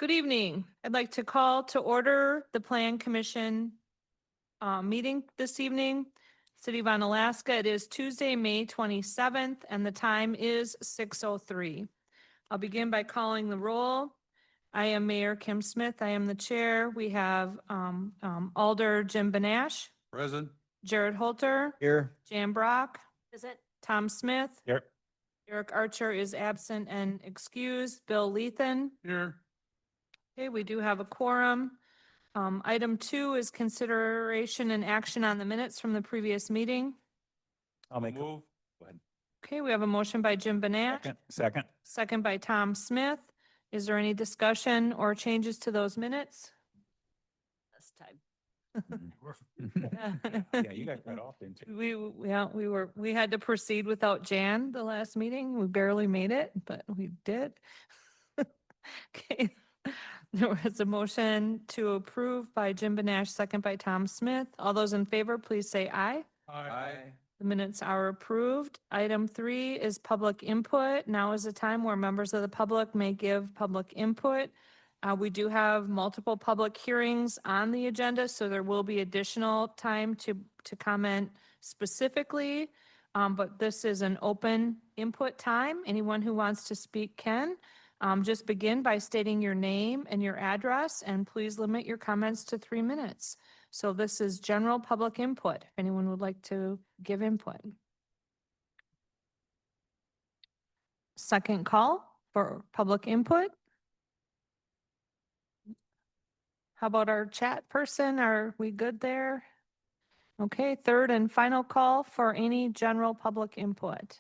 Good evening. I'd like to call to order the Plan Commission meeting this evening. City of Onalaska, it is Tuesday, May 27th, and the time is 6:03. I'll begin by calling the roll. I am Mayor Kim Smith. I am the chair. We have Alder Jim Benash, Present. Jared Holter, Here. Jan Brock, Present. Tom Smith, Here. Eric Archer is absent and excused, Bill Lethan. Here. Okay, we do have a quorum. Item 2 is consideration and action on the minutes from the previous meeting. I'll make. Move. Go ahead. Okay, we have a motion by Jim Benash, Second. second by Tom Smith. Is there any discussion or changes to those minutes? This time. Yeah, you got cut off, didn't you? We had to proceed without Jan the last meeting. We barely made it, but we did. Okay. There was a motion to approve by Jim Benash, second by Tom Smith. All those in favor, please say aye. Aye. The minutes are approved. Item 3 is public input. Now is the time where members of the public may give public input. We do have multiple public hearings on the agenda, so there will be additional time to comment specifically. But this is an open input time. Anyone who wants to speak can. Just begin by stating your name and your address, and please limit your comments to 3 minutes. So this is general public input, if anyone would like to give input. Second call for public input. How about our chat person? Are we good there? Okay, third and final call for any general public input.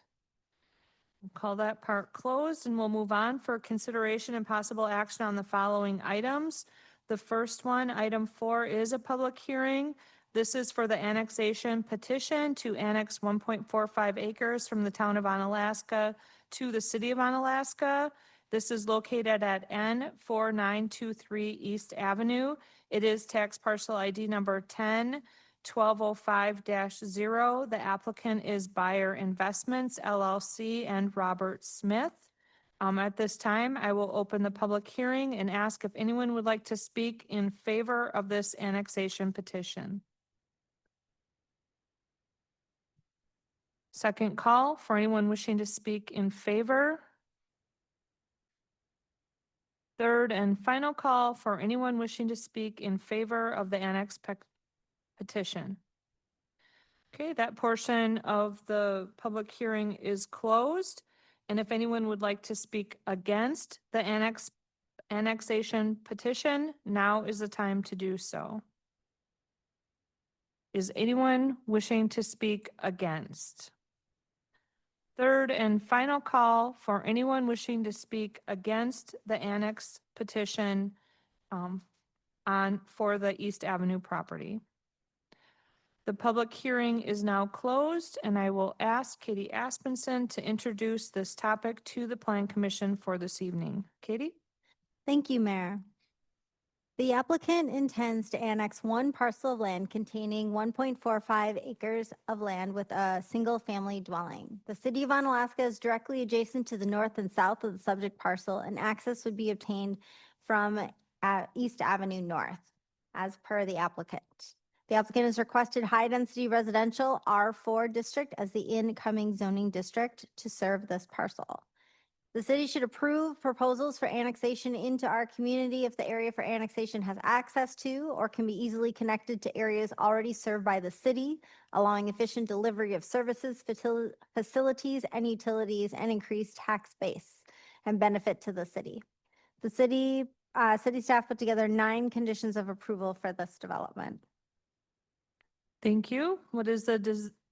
We'll call that part closed and we'll move on for consideration and possible action on the following items. The first one, item 4, is a public hearing. This is for the annexation petition to annex 1.45 acres from the town of Onalaska to the city of Onalaska. This is located at N4923 East Avenue. It is tax parcel ID number 10-1205-0. The applicant is Buyer Investments LLC and Robert Smith. At this time, I will open the public hearing and ask if anyone would like to speak in favor of this annexation petition. Second call for anyone wishing to speak in favor. Third and final call for anyone wishing to speak in favor of the annex petition. Okay, that portion of the public hearing is closed. And if anyone would like to speak against the annexation petition, now is the time to do so. Is anyone wishing to speak against? Third and final call for anyone wishing to speak against the annex petition for the East Avenue property. The public hearing is now closed, and I will ask Katie Aspenson to introduce this topic to the Plan Commission for this evening. Katie? Thank you, Mayor. The applicant intends to annex one parcel of land containing 1.45 acres of land with a single-family dwelling. The city of Onalaska is directly adjacent to the north and south of the subject parcel, and access would be obtained from East Avenue North, as per the applicant. The applicant has requested high-density residential R4 district as the incoming zoning district to serve this parcel. The city should approve proposals for annexation into our community if the area for annexation has access to or can be easily connected to areas already served by the city, allowing efficient delivery of services, facilities, and utilities, and increased tax base and benefit to the city. The city staff put together 9 conditions of approval for this development. Thank you. What is the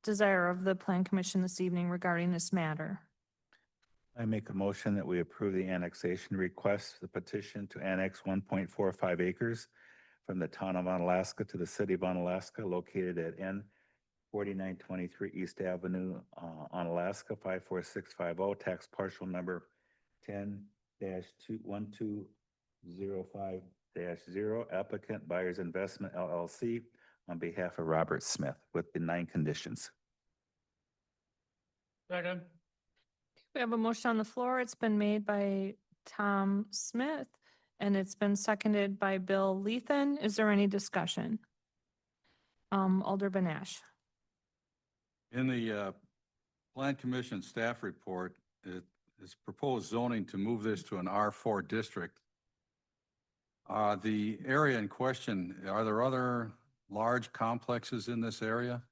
desire of the Plan Commission this evening regarding this matter? I make a motion that we approve the annexation request, the petition to annex 1.45 acres from the town of Onalaska to the city of Onalaska, located at N4923 East Avenue, Onalaska 54650, tax parcel number 10-1205-0, applicant Buyers Investment LLC, on behalf of Robert Smith, with the 9 conditions. Second. We have a motion on the floor. It's been made by Tom Smith and it's been seconded by Bill Lethan. Is there any discussion? Alder Banash. In the Plan Commission staff report, it is proposed zoning to move this to an R4 district. The area in question, are there other large complexes in this area?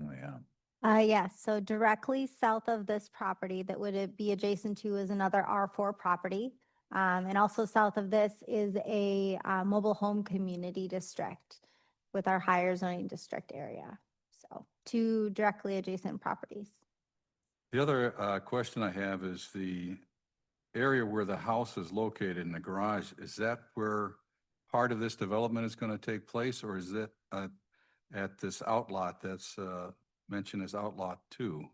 Oh, yeah. Yes, so directly south of this property that would it be adjacent to is another R4 property. And also south of this is a mobile home community district with our higher zoning district area. So two directly adjacent properties. The other question I have is the area where the house is located in the garage. Is that where part of this development is going to take place, or is it at this outlot that's mentioned as Outlot 2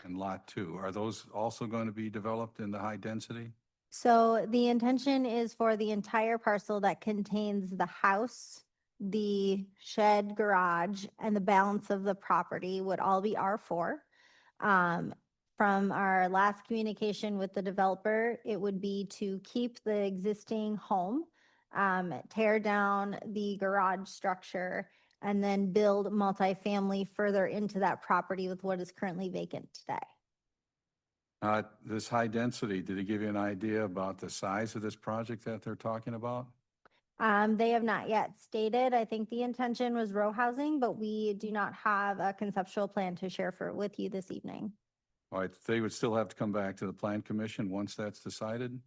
and Lot 2? Are those also going to be developed in the high density? So the intention is for the entire parcel that contains the house, the shed garage, and the balance of the property would all be R4. From our last communication with the developer, it would be to keep the existing home, tear down the garage structure, and then build multifamily further into that property with what is currently vacant today. This high density, did he give you an idea about the size of this project that they're talking about? They have not yet stated. I think the intention was row housing, but we do not have a conceptual plan to share with you this evening. All right, they would still have to come back to the Plan Commission once that's decided?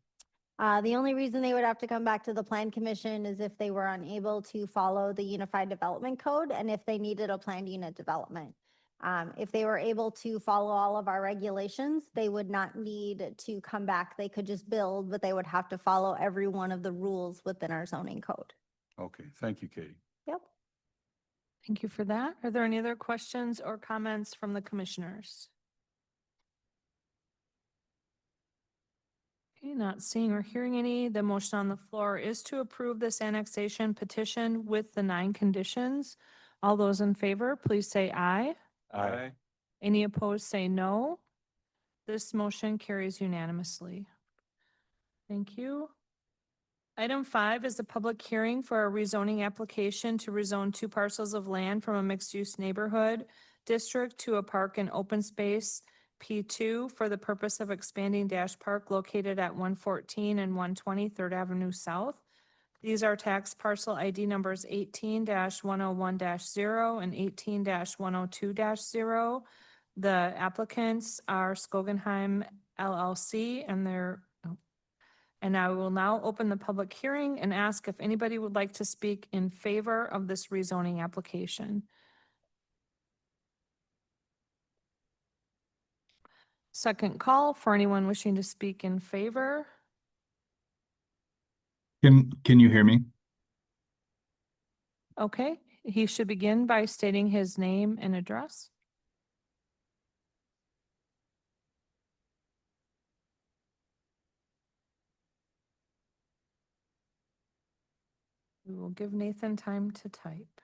The only reason they would have to come back to the Plan Commission is if they were unable to follow the Unified Development Code and if they needed a planned unit development. If they were able to follow all of our regulations, they would not need to come back. They could just build, but they would have to follow every one of the rules within our zoning code. Okay, thank you, Katie. Yep. Thank you for that. Are there any other questions or comments from the commissioners? Okay, not seeing or hearing any. The motion on the floor is to approve this annexation petition with the 9 conditions. All those in favor, please say aye. Aye. Any opposed, say no. This motion carries unanimously. Thank you. Item 5 is a public hearing for a rezoning application to rezone 2 parcels of land from a mixed-use neighborhood district to a park and open space P2 for the purpose of expanding Dash Park located at 114 and 120 3rd Avenue South. These are tax parcel ID numbers 18-101-0 and 18-102-0. The applicants are Skogenheim LLC and I will now open the public hearing and ask if anybody would like to speak in favor of this rezoning application. Second call for anyone wishing to speak in favor. Can you hear me? Okay, he should begin by stating his name and address. We will give Nathan time to type.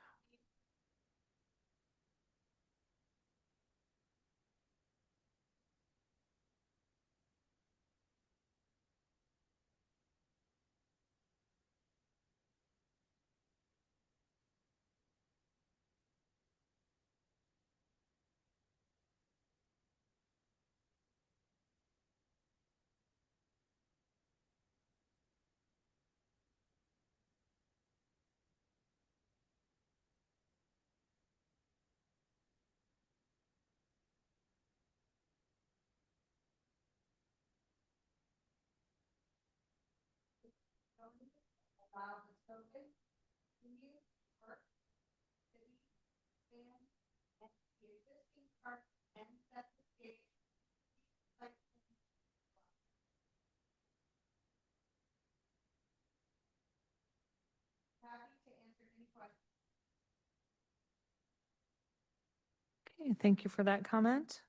Okay, thank you for that comment.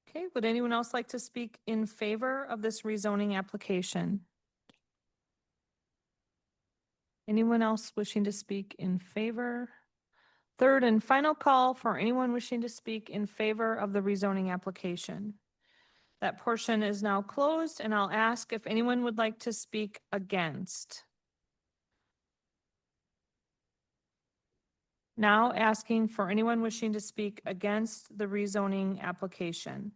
Okay, would anyone else like to speak in favor of this rezoning application? Anyone else wishing to speak in favor? Third and final call for anyone wishing to speak in favor of the rezoning application. That portion is now closed, and I'll ask if anyone would like to speak against. Now asking for anyone wishing to speak against the rezoning application.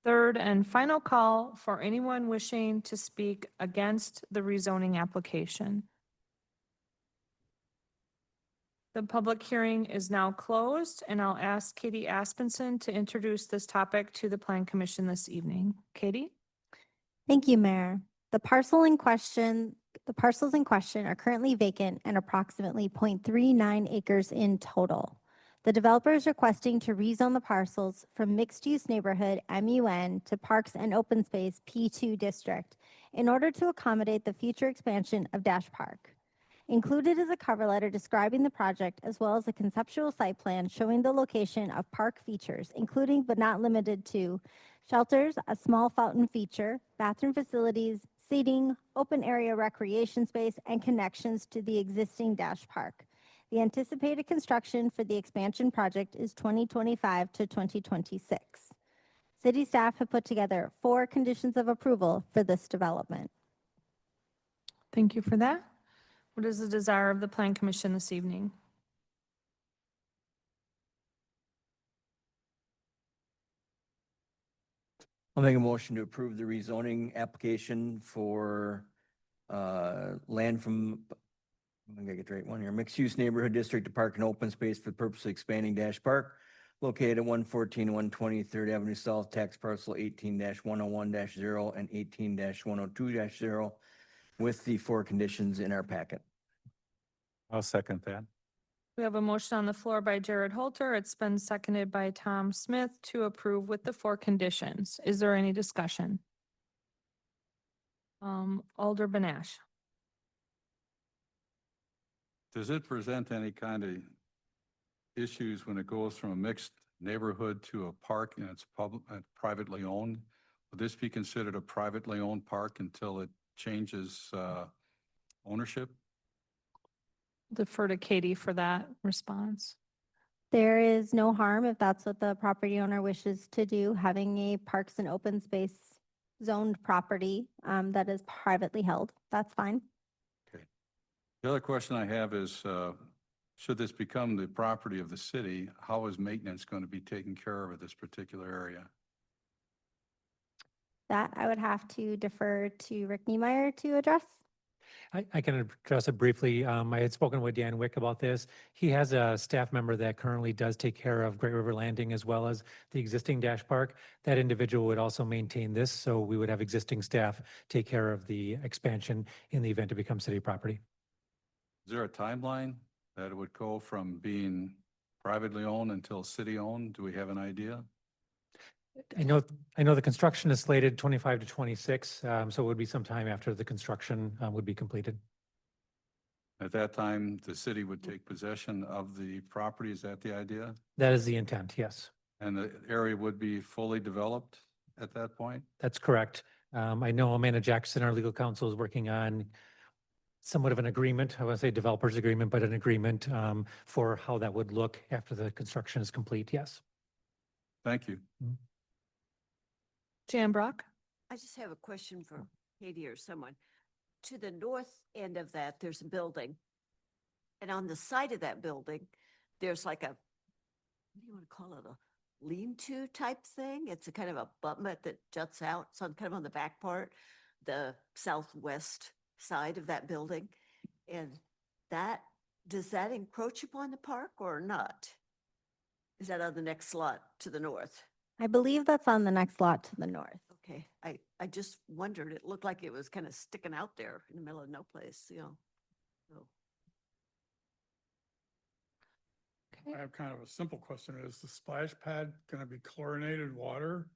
Third and final call for anyone wishing to speak against the rezoning application. The public hearing is now closed, and I'll ask Katie Aspenson to introduce this topic to the Plan Commission this evening. Katie? Thank you, Mayor. The parcels in question are currently vacant and approximately 0.39 acres in total. The developer is requesting to rezone the parcels from mixed-use neighborhood MUN to Parks and Open Space P2 district in order to accommodate the future expansion of Dash Park. Included is a cover letter describing the project as well as a conceptual site plan showing the location of park features, including but not limited to shelters, a small fountain feature, bathroom facilities, seating, open area recreation space, and connections to the existing Dash Park. The anticipated construction for the expansion project is 2025 to 2026. City staff have put together 4 conditions of approval for this development. Thank you for that. What is the desire of the Plan Commission this evening? I'll make a motion to approve the rezoning application for land from, I'm gonna get the right one here, mixed-use neighborhood district to park and open space for the purpose of expanding Dash Park located at 114, 120 3rd Avenue South, tax parcel 18-101-0 and 18-102-0 with the 4 conditions in our packet. I'll second that. We have a motion on the floor by Jared Holter. It's been seconded by Tom Smith to approve with the 4 conditions. Is there any discussion? Alder Benash. Does it present any kind of issues when it goes from a mixed neighborhood to a park and it's privately owned? Would this be considered a privately owned park until it changes ownership? Defer to Katie for that response. There is no harm if that's what the property owner wishes to do, having a parks and open space zoned property that is privately held. That's fine. Okay. The other question I have is, should this become the property of the city, how is maintenance going to be taken care of at this particular area? That I would have to defer to Rick Niemeyer to address. I can address it briefly. I had spoken with Dan Wick about this. He has a staff member that currently does take care of Great River Landing as well as the existing Dash Park. That individual would also maintain this, so we would have existing staff take care of the expansion in the event it becomes city property. Is there a timeline that it would go from being privately owned until city owned? Do we have an idea? I know the construction is slated 25 to 26, so it would be some time after the construction would be completed. At that time, the city would take possession of the property. Is that the idea? That is the intent, yes. And the area would be fully developed at that point? That's correct. I know Amanda Jackson, our legal counsel, is working on somewhat of an agreement, I want to say developer's agreement, but an agreement for how that would look after the construction is complete, yes. Thank you. Jan Brock? I just have a question for Katie or someone. To the north end of that, there's a building. And on the side of that building, there's like a, what do you want to call it? A lean-to type thing? It's a kind of a abutment that juts out, so kind of on the back part, the southwest side of that building. And that, does that encroach upon the park or not? Is that on the next lot to the north? I believe that's on the next lot to the north. Okay, I just wondered, it looked like it was kind of sticking out there in the middle of no place, you know. So, I have kind of a simple question. Is the splash pad going to be chlorinated water?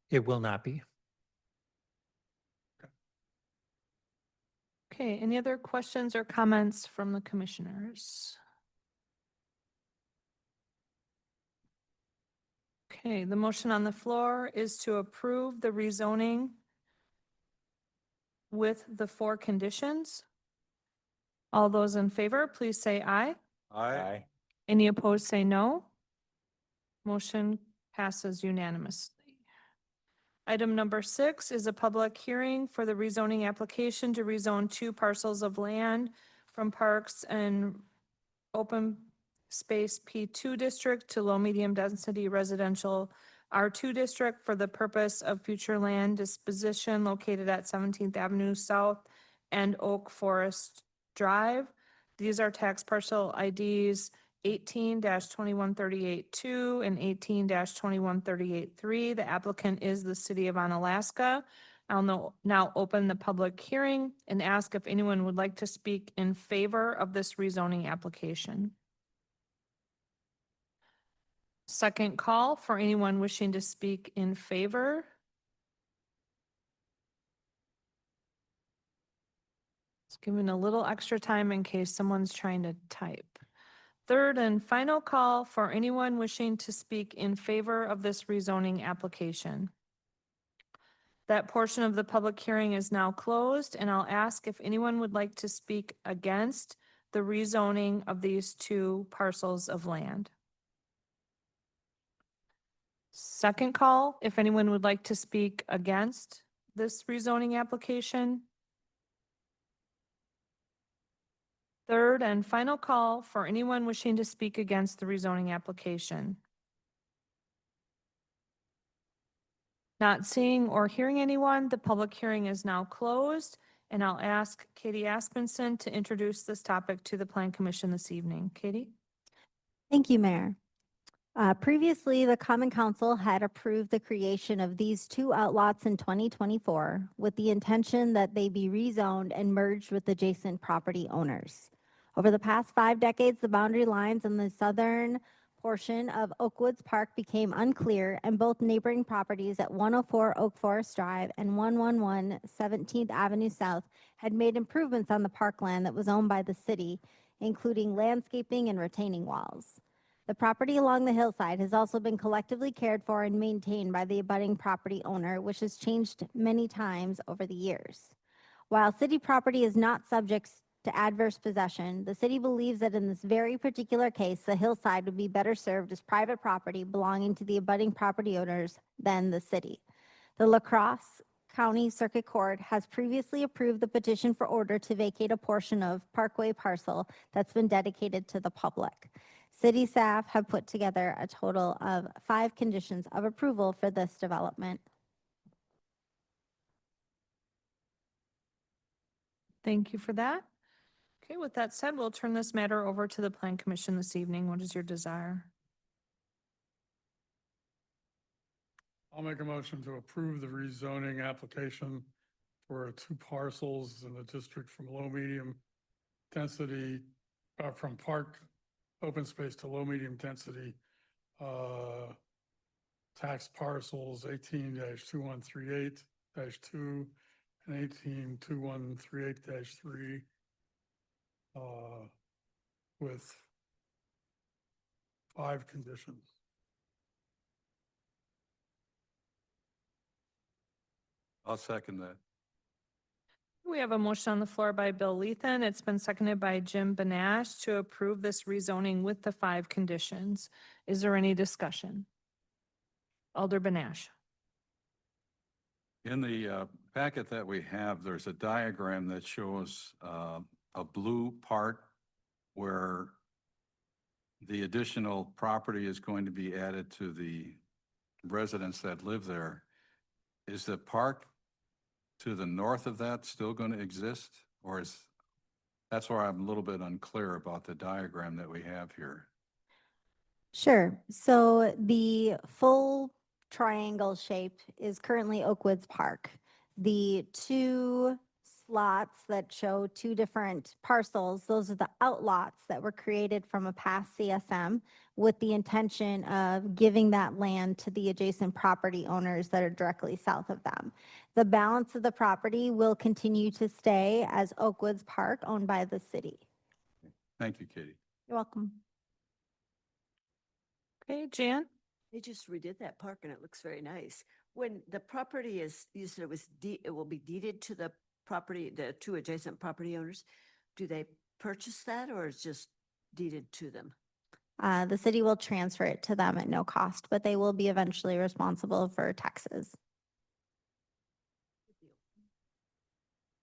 It will not be. Okay, any other questions or comments from the commissioners? Okay, the motion on the floor is to approve the rezoning with the 4 conditions. All those in favor, please say aye. Aye. Any opposed, say no. Motion passes unanimously. Item number 6 is a public hearing for the rezoning application to rezone 2 parcels of land from Parks and Open Space P2 District to Low Medium Density Residential R2 District for the purpose of future land disposition located at 17th Avenue South and Oak Forest Drive. These are tax parcel IDs 18-21382 and 18-21383. The applicant is the City of Onalaska. I'll now open the public hearing and ask if anyone would like to speak in favor of this rezoning application. Second call for anyone wishing to speak in favor. Just giving a little extra time in case someone's trying to type. Third and final call for anyone wishing to speak in favor of this rezoning application. That portion of the public hearing is now closed, and I'll ask if anyone would like to speak against the rezoning of these 2 parcels of land. Second call, if anyone would like to speak against this rezoning application. Third and final call for anyone wishing to speak against the rezoning application. Not seeing or hearing anyone, the public hearing is now closed, and I'll ask Katie Aspenson to introduce this topic to the Plan Commission this evening. Katie? Thank you, Mayor. Previously, the Common Council had approved the creation of these 2 outlots in 2024 with the intention that they be rezoned and merged with adjacent property owners. Over the past 5 decades, the boundary lines in the southern portion of Oakwoods Park became unclear, and both neighboring properties at 104 Oak Forest Drive and 111 17th Avenue South had made improvements on the parkland that was owned by the city, including landscaping and retaining walls. The property along the hillside has also been collectively cared for and maintained by the abutting property owner, which has changed many times over the years. While city property is not subject to adverse possession, the city believes that in this very particular case, the hillside would be better served as private property belonging to the abutting property owners than the city. The La Crosse County Circuit Court has previously approved the petition for order to vacate a portion of Parkway parcel that's been dedicated to the public. City staff have put together a total of 5 conditions of approval for this development. Thank you for that. Okay, with that said, we'll turn this matter over to the Plan Commission this evening. What is your desire? I'll make a motion to approve the rezoning application for 2 parcels in the district from low medium density, from park open space to low medium density, tax parcels 18-2138-2 and 18-2138-3, with 5 conditions. I'll second that. We have a motion on the floor by Bill Lethan. It's been seconded by Jim Benash to approve this rezoning with the 5 conditions. Is there any discussion? Alder Benash. In the packet that we have, there's a diagram that shows a blue part where the additional property is going to be added to the residents that live there. Is the park to the north of that still going to exist? Or that's where I'm a little bit unclear about the diagram that we have here. Sure. So the full triangle shape is currently Oakwoods Park. The 2 slots that show 2 different parcels, those are the outlots that were created from a past CSM with the intention of giving that land to the adjacent property owners that are directly south of them. The balance of the property will continue to stay as Oakwoods Park, owned by the city. Thank you, Katie. You're welcome. Okay, Jan? They just redid that park and it looks very nice. When the property is, you said it will be deeded to the property, the 2 adjacent property owners. Do they purchase that or is just deeded to them? The city will transfer it to them at no cost, but they will be eventually responsible for taxes.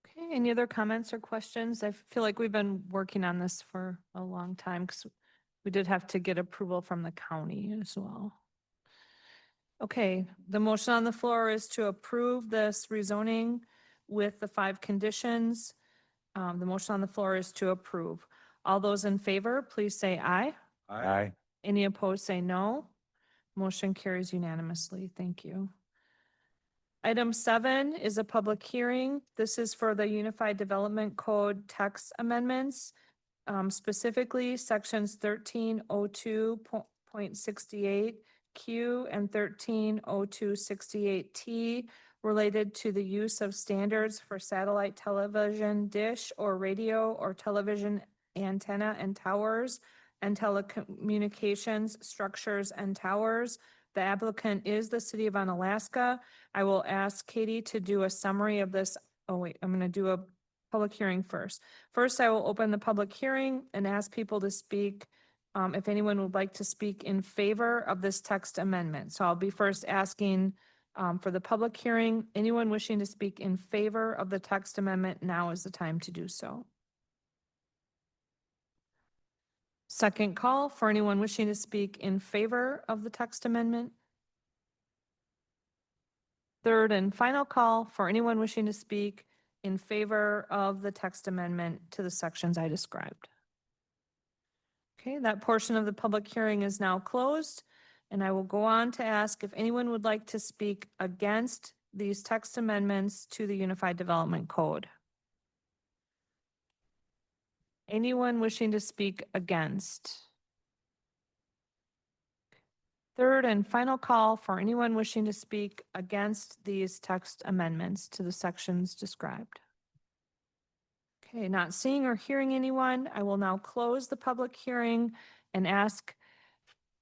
Okay, any other comments or questions? I feel like we've been working on this for a long time because we did have to get approval from the county as well. Okay, the motion on the floor is to approve this rezoning with the 5 conditions. The motion on the floor is to approve. All those in favor, please say aye. Aye. Any opposed, say no. Motion carries unanimously. Thank you. Item 7 is a public hearing. This is for the Unified Development Code text amendments, specifically sections 1302.68 Q and 1302.68 T related to the use of standards for satellite television dish or radio or television antenna and towers and telecommunications structures and towers. The applicant is the City of Onalaska. I will ask Katie to do a summary of this. Oh, wait, I'm going to do a public hearing first. First, I will open the public hearing and ask people to speak, if anyone would like to speak in favor of this text amendment. So I'll be first asking for the public hearing. Anyone wishing to speak in favor of the text amendment, now is the time to do so. Second call for anyone wishing to speak in favor of the text amendment. Third and final call for anyone wishing to speak in favor of the text amendment to the sections I described. Okay, that portion of the public hearing is now closed, and I will go on to ask if anyone would like to speak against these text amendments to the Unified Development Code. Anyone wishing to speak against? Third and final call for anyone wishing to speak against these text amendments to the sections described. Okay, not seeing or hearing anyone, I will now close the public hearing and ask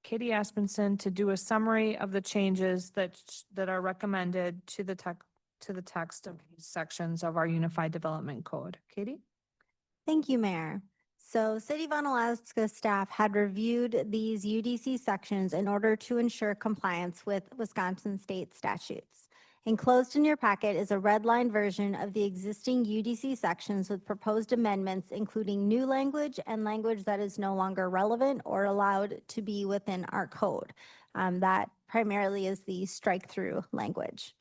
Katie Aspenson to do a summary of the changes that are recommended to the text of these sections of our Unified Development Code. Katie? Thank you, Mayor. So City of Onalaska staff had reviewed these UDC sections in order to ensure compliance with Wisconsin state statutes. Enclosed in your packet is a redlined version of the existing UDC sections with proposed amendments, including new language and language that is no longer relevant or allowed to be within our code. That primarily is the strike-through language.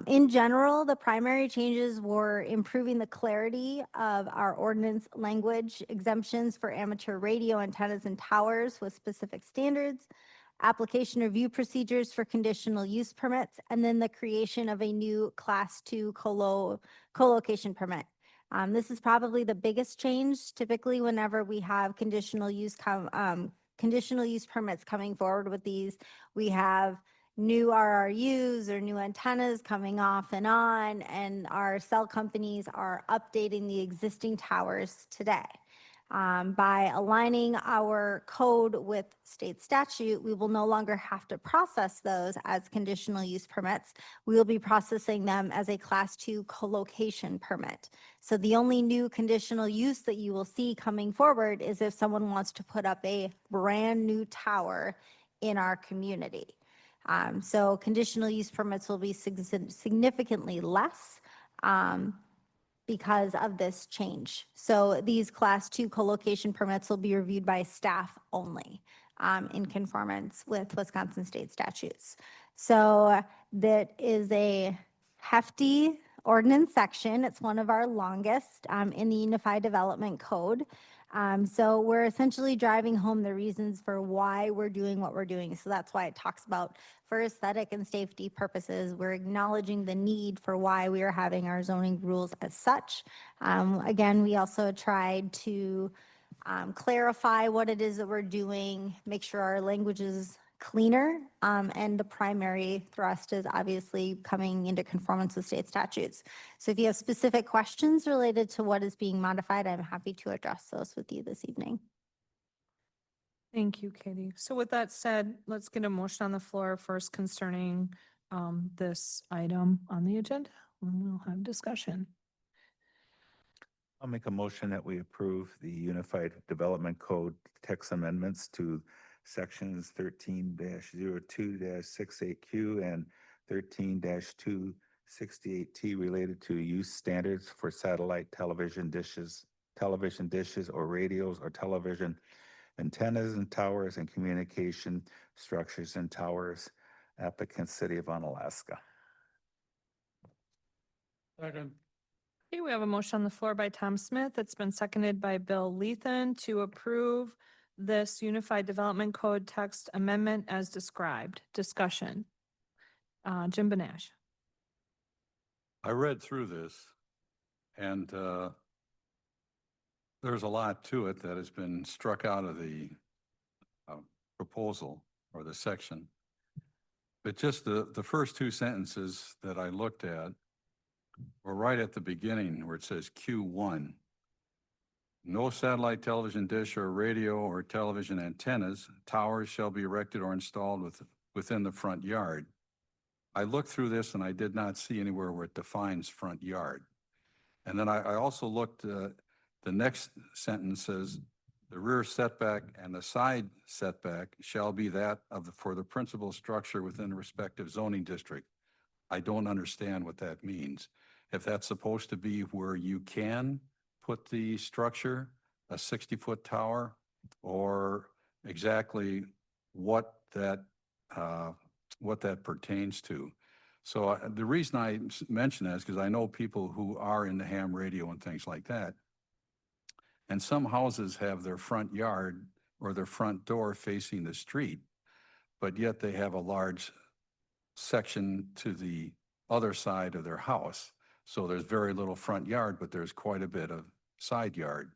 In general, the primary changes were improving the clarity of our ordinance language, exemptions for amateur radio antennas and towers with specific standards, application review procedures for conditional use permits, and then the creation of a new Class 2 co-location permit. This is probably the biggest change. Typically, whenever we have conditional use permits coming forward with these, we have new RRUs or new antennas coming off and on, and our cell companies are updating the existing towers today. By aligning our code with state statute, we will no longer have to process those as conditional use permits. We will be processing them as a Class 2 co-location permit. So the only new conditional use that you will see coming forward is if someone wants to put up a brand new tower in our community. So conditional use permits will be significantly less because of this change. So these Class 2 co-location permits will be reviewed by staff only in conformance with Wisconsin state statutes. So that is a hefty ordinance section. It's one of our longest in the Unified Development Code. So we're essentially driving home the reasons for why we're doing what we're doing. So that's why it talks about for aesthetic and safety purposes, we're acknowledging the need for why we are having our zoning rules as such. Again, we also tried to clarify what it is that we're doing, make sure our language is cleaner, and the primary thrust is obviously coming into conformance with state statutes. So if you have specific questions related to what is being modified, I'm happy to address those with you this evening. Thank you, Katie. So with that said, let's get a motion on the floor first concerning this item on the agenda, and we'll have discussion. I'll make a motion that we approve the Unified Development Code text amendments to sections 13-02-68Q and 13-268T related to use standards for satellite television dishes or radios or television antennas and towers and communication structures and towers. Applicant, City of Onalaska. Second. Okay, we have a motion on the floor by Tom Smith. It's been seconded by Bill Lethan to approve this Unified Development Code text amendment as described. Discussion. Jim Benash. I read through this and there's a lot to it that has been struck out of the proposal or the section. But just the first two sentences that I looked at were right at the beginning where it says Q1. No satellite television dish or radio or television antennas, towers shall be erected or installed within the front yard. I looked through this and I did not see anywhere where it defines front yard. And then I also looked, the next sentence says, the rear setback and the side setback shall be that for the principal structure within the respective zoning district. I don't understand what that means. If that's supposed to be where you can put the structure, a 60-foot tower, or exactly what that pertains to. So the reason I mention that is because I know people who are in the ham radio and things like that. And some houses have their front yard or their front door facing the street, but yet they have a large section to the other side of their house. So there's very little front yard, but there's quite a bit of side yard.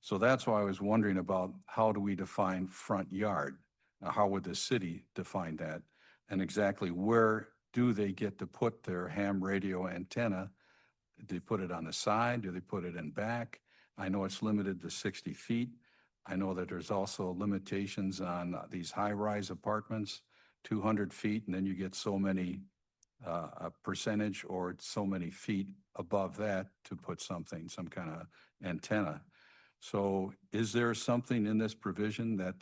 So that's why I was wondering about how do we define front yard? Now, how would the city define that? And exactly where do they get to put their ham radio antenna? Do they put it on the side? Do they put it in back? I know it's limited to 60 feet. I know that there's also limitations on these high-rise apartments, 200 feet, and then you get so many a percentage or so many feet above that to put some kind of antenna. So is there something in this provision that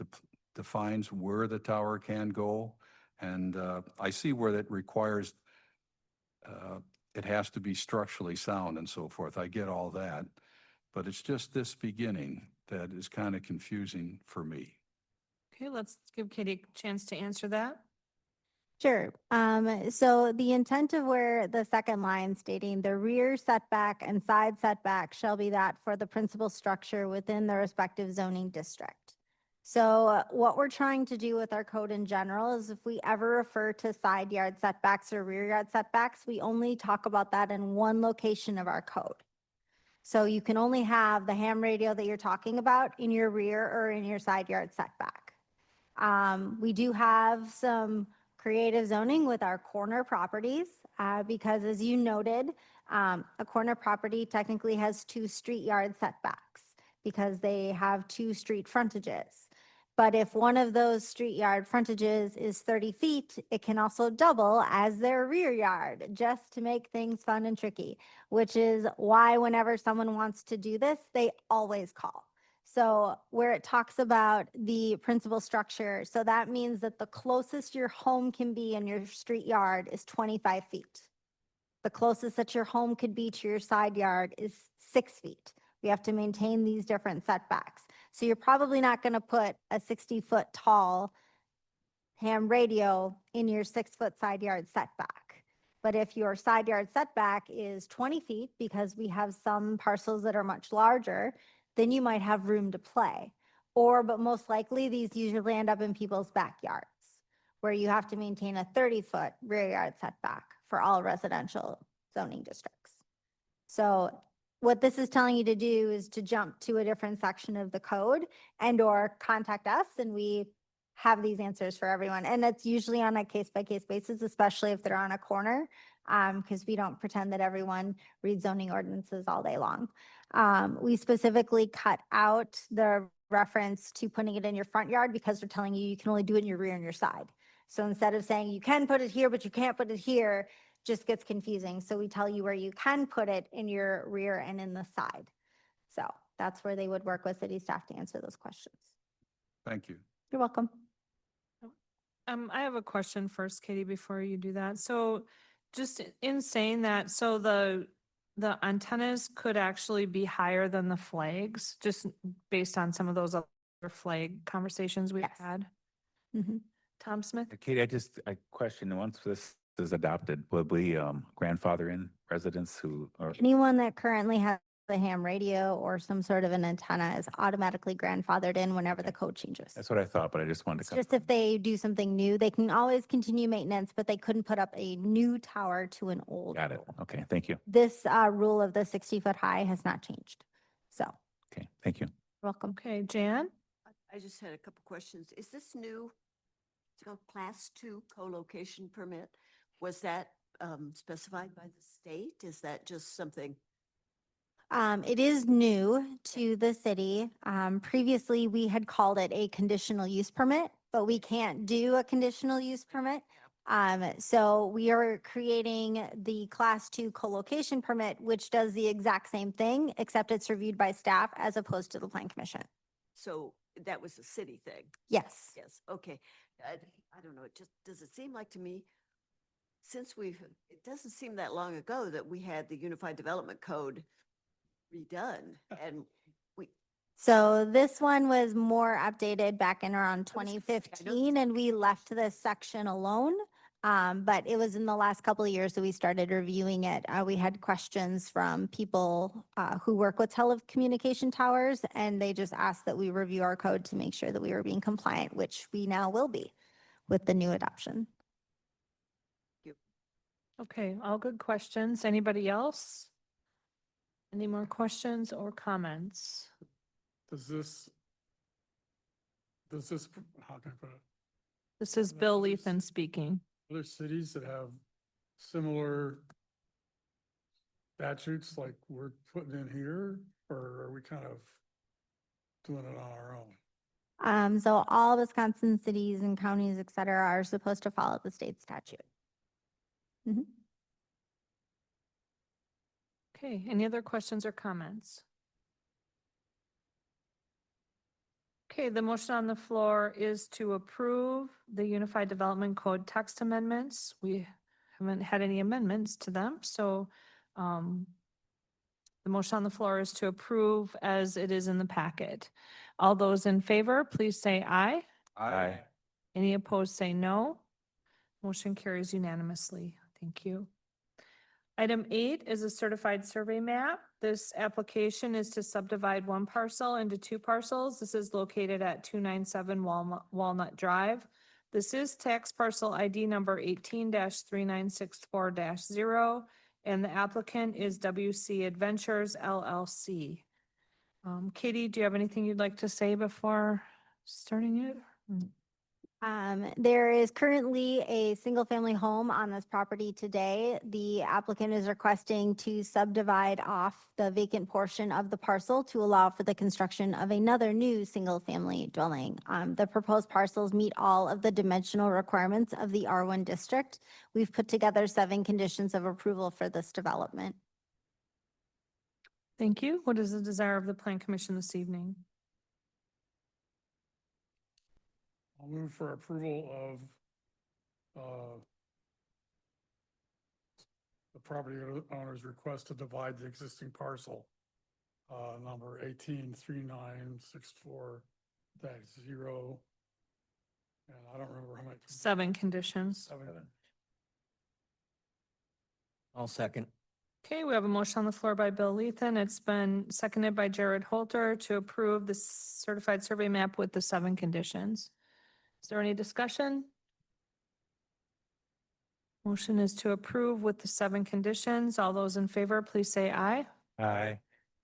defines where the tower can go? And I see where that requires, it has to be structurally sound and so forth. I get all that. But it's just this beginning that is kind of confusing for me. Okay, let's give Katie a chance to answer that. Sure. So the intent of where the second line stating the rear setback and side setback shall be that for the principal structure within the respective zoning district. So what we're trying to do with our code in general is if we ever refer to side yard setbacks or rear yard setbacks, we only talk about that in one location of our code. So you can only have the ham radio that you're talking about in your rear or in your side yard setback. We do have some creative zoning with our corner properties because as you noted, a corner property technically has 2 street yard setbacks because they have 2 street frontages. But if one of those street yard frontages is 30 feet, it can also double as their rear yard just to make things fun and tricky, which is why whenever someone wants to do this, they always call. So where it talks about the principal structure, so that means that the closest your home can be in your street yard is 25 feet. The closest that your home could be to your side yard is 6 feet. We have to maintain these different setbacks. So you're probably not going to put a 60-foot tall ham radio in your 6-foot side yard setback. But if your side yard setback is 20 feet, because we have some parcels that are much larger, then you might have room to play. But most likely these usually end up in people's backyards where you have to maintain a 30-foot rear yard setback for all residential zoning districts. So what this is telling you to do is to jump to a different section of the code and/or contact us, and we have these answers for everyone. And it's usually on a case-by-case basis, especially if they're on a corner, because we don't pretend that everyone reads zoning ordinances all day long. We specifically cut out the reference to putting it in your front yard because we're telling you you can only do it in your rear and your side. So instead of saying you can put it here, but you can't put it here, just gets confusing. So we tell you where you can put it in your rear and in the side. So that's where they would work with city staff to answer those questions. Thank you. You're welcome. I have a question first, Katie, before you do that. So just in saying that, so the antennas could actually be higher than the flags, just based on some of those other flag conversations we've Yes. had. Mhm. Tom Smith? Katie, I question, once this is adopted, will we grandfather in residents who are, Anyone that currently has a ham radio or some sort of an antenna is automatically grandfathered in whenever the Okay. code changes. that's what I thought, but I just wanted It's to. just if they do something new, they can always continue maintenance, but they couldn't put up a new tower to an old. Got it. pole. Okay, thank you. This rule of the 60-foot high has not changed. So, Okay, thank you. welcome. Okay, Jan? I just had a couple questions. Is this new, it's called Class 2 co-location permit? Was that specified by the state? Is that just something? It is new to the city. Previously, we had called it a conditional use permit, but we can't do a conditional use permit. So we are creating the Class 2 co-location permit, which does the exact same thing, except it's reviewed by staff as opposed to the Plan Commission. So that was a city thing? Yes. Yes, okay. I don't know, it just, does it seem like to me, since it doesn't seem that long ago that we had the Unified Development Code redone and So this one was more updated back in around I was gonna say, I know 2015, and we left this section alone. But it was in the last couple of years that we started reviewing it. We had questions from people who work with telecommunication towers, and they just asked that we review our code to make sure that we were being compliant, which we now will be with the new adoption. Okay, all good questions. Anybody else? Any more questions or comments? Does this, how can I put it? This is No, Bill this- Lethan speaking. Other cities that have similar statutes like we're putting in here, or are we kind of doing it on our own? So all Wisconsin cities and counties, et cetera, are supposed to follow the state statute. Mhm. Okay, any other questions or comments? Okay, the motion on the floor is to approve the Unified Development Code text amendments. We haven't had any amendments to them, so the motion on the floor is to approve as it is in the packet. All those in favor, please say aye. Aye. Any opposed, say no. Motion carries unanimously. Thank you. Item 8 is a certified survey map. This application is to subdivide one parcel into two parcels. This is located at 297 Walnut Drive. This is tax parcel ID number 18-3964-0, and the applicant is WC Adventures LLC. Katie, do you have anything you'd like to say before starting it? There is currently a single-family home on this property today. The applicant is requesting to subdivide off the vacant portion of the parcel to allow for the construction of another new single-family dwelling. The proposed parcels meet all of the dimensional requirements of the R1 district. We've put together 7 conditions of approval for this development. Thank you. What is the desire of the Plan Commission this evening? I'll move for approval of the property owner's request to divide the existing parcel, number 18-3964-0. And I don't remember how many. 7 conditions. 7. I'll second. Okay, we have a motion on the floor by Bill Lethan. It's been seconded by Jared Holter to approve the certified survey map with the 7 conditions. Is there any discussion? Motion is to approve with the 7 conditions. All those in favor, please say aye. Aye.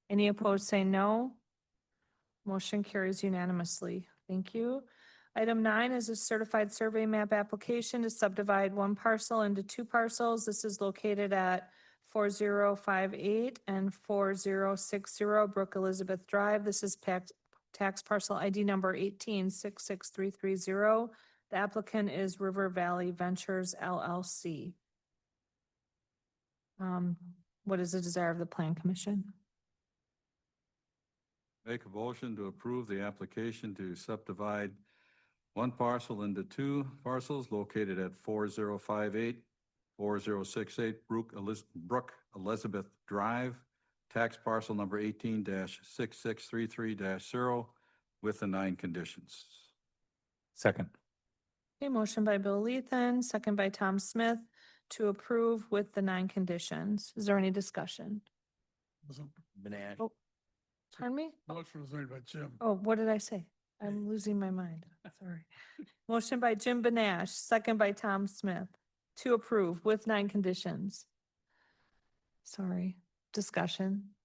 Any opposed, say no. Motion carries unanimously. Thank you. Item 9 is a certified survey map application to subdivide one parcel into 2 parcels. This is located at 4058 and 4060 Brook Elizabeth Drive. This is tax parcel ID number 1866330. The applicant is River Valley Ventures LLC. What is the desire of the Plan Commission? Make a motion to approve the application to subdivide one parcel into two parcels located at 4058, 4068 Brook Elizabeth Drive, tax parcel number 18-6633-0 with the 9 conditions. Second. Okay, motion by Bill Lethan, second by Tom Smith to approve with the 9 conditions. Is there any discussion? Wasn't- Benash. Oh. Pardon me? Motion was made by Jim. Oh, what did I say? I'm losing my mind. Sorry. Motion by Jim Benash, second by Tom Smith to approve with 9 conditions. Sorry, discussion.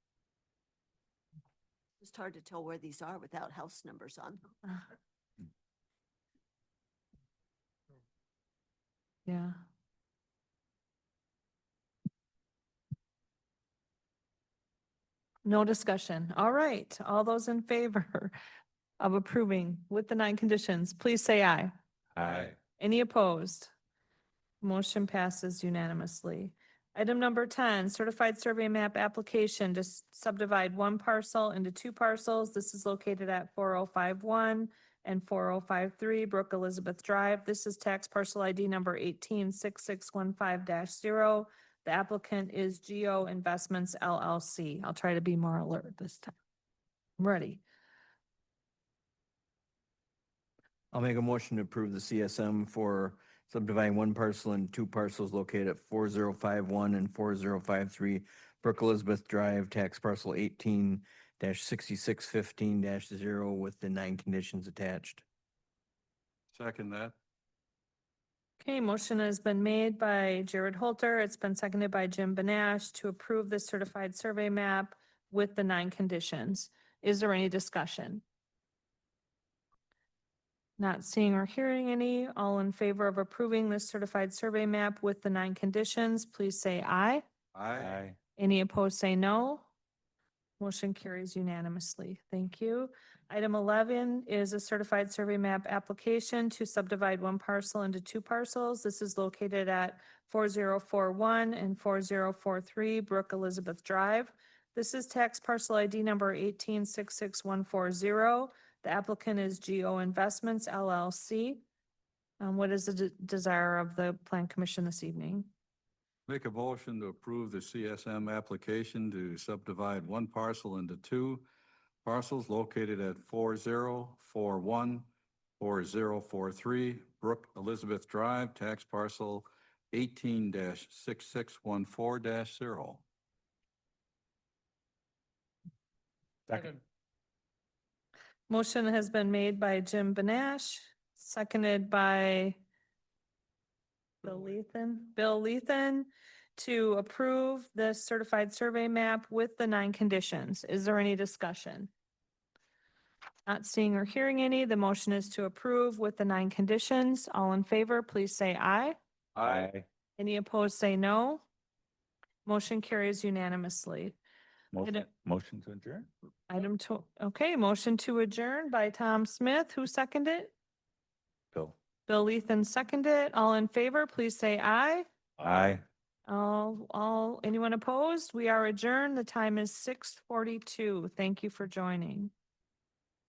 It's hard to tell where these are without house numbers on them. Yeah. No discussion. All right. All those in favor of approving with the 9 conditions, please say aye. Aye. Any opposed? Motion passes unanimously. Item number 10, certified survey map application to subdivide one parcel into 2 parcels. This is located at 4051 and 4053 Brook Elizabeth Drive. This is tax parcel ID number 186615-0. The applicant is Geo Investments LLC. I'll try to be more alert this time. I'm ready. I'll make a motion to approve the CSM for subdividing one parcel and 2 parcels located at 4051 and 4053 Brook Elizabeth Drive, tax parcel 18-6615-0 with the 9 conditions attached. Second that. Okay, motion has been made by Jared Holter. It's been seconded by Jim Benash to approve the certified survey map with the 9 conditions. Is there any discussion? Not seeing or hearing any. All in favor of approving this certified survey map with the 9 conditions, please say aye. Aye. Any opposed, say no. Motion carries unanimously. Thank you. Item 11 is a certified survey map application to subdivide one parcel into 2 parcels. This is located at 4041 and 4043 Brook Elizabeth Drive. This is tax parcel ID number 1866140. The applicant is Geo Investments LLC. What is the desire of the Plan Commission this evening? Make a motion to approve the CSM application to subdivide one parcel into 2 parcels located at 4041, 4043 Brook Elizabeth Drive, tax parcel 18-6614-0. Second. Motion has been made by Jim Benash, seconded by Bill Lethan to approve the certified survey map with the 9 conditions. Is there any discussion? Not seeing or hearing any, the motion is to approve with the 9 conditions. All in favor, please say aye. Aye. Any opposed, say no. Motion carries unanimously. Motion to adjourn? Item two, okay, motion to adjourn by Tom Smith. Who seconded it? Bill. Bill Lethan seconded. All in favor, please say aye. Aye. Anyone opposed? We are adjourned. The time is 6:42. Thank you for joining.